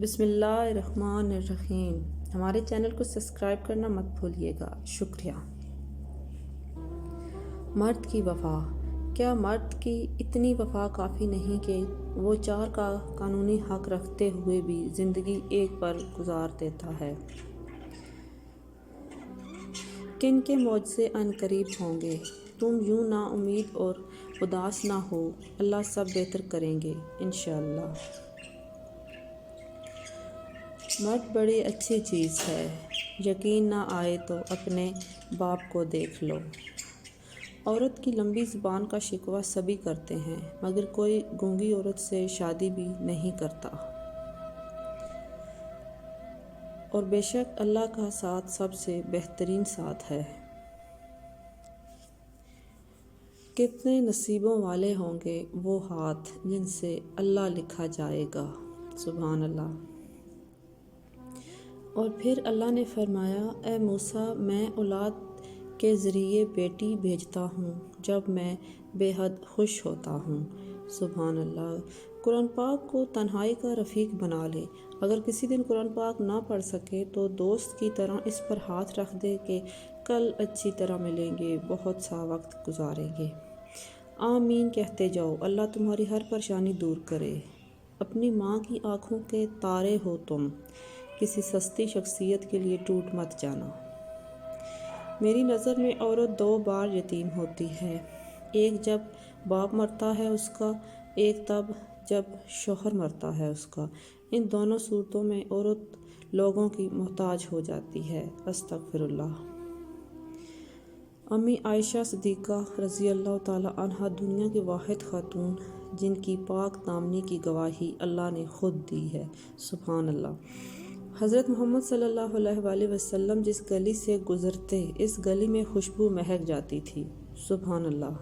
बिस्मिल्लाहिर्रहमानिर्रहीम। हमारे चैनल को सब्सक्राइब करना मत भूलिएगा, शुक्रिया। मर्द की वफ़ा। क्या मर्द की इतनी वफ़ा काफ़ी नहीं कि वो चार का कानूनी हक रखते हुए भी ज़िंदगी एक पर गुजार देता है। किन के मौजज़े अनकरीब होंगे। तुम यूँ ना उम्मीद और उदास ना हो, अल्लाह सब बेहतर करेंगे इंशाअल्लाह। मर्द बड़ी अच्छी चीज़ है, यकीन ना आए तो अपने बाप को देख लो। औरत की लंबी ज़ुबान का शिकवा सभी करते हैं, मगर कोई गूंगी औरत से शादी भी नहीं करता। और बेशक अल्लाह का साथ सबसे बेहतरीन साथ है। कितने नसीबों वाले होंगे वो हाथ जिनसे अल्लाह लिखा जाएगा। सुभान अल्लाह। और फिर अल्लाह ने फरमाया, ए मूसा, मैं औलाद के ज़रिए बेटी भेजता हूँ जब मैं बेहद खुश होता हूँ। सुभान अल्लाह। कुरान पाक को तन्हाई का रफ़ीक बना ले। अगर किसी दिन कुरान पाक ना पढ़ सके तो दोस्त की तरह इस पर हाथ रख दे कि कल अच्छी तरह मिलेंगे, बहुत सा वक्त गुजारेंगे। आमीन कहते जाओ। अल्लाह तुम्हारी हर परेशानी दूर करे। अपनी माँ की आँखों के तारे हो तुम, किसी सस्ती शख्सियत के लिए टूट मत जाना। मेरी नज़र में औरत दो बार यतीम होती है, एक जब बाप मरता है उसका, एक तब जब शौहर मरता है उसका। इन दोनों सूरतों में औरत लोगों की मोहताज हो जाती है। अस्तगफिरुल्लाह। अम्मी आयशा सिद्दीक़ा रज़ी अल्लाह ताला अन्हा दुनिया की वाहिद खातून जिनकी पाक दामनी की गवाही अल्लाह ने खुद दी है। सुभान अल्लाह। हज़रत मोहम्मद सल्लल्लाहु अलैहि वसल्लम जिस गली से गुज़रते, इस गली में खुशबू महक जाती थी। सुभान अल्लाह।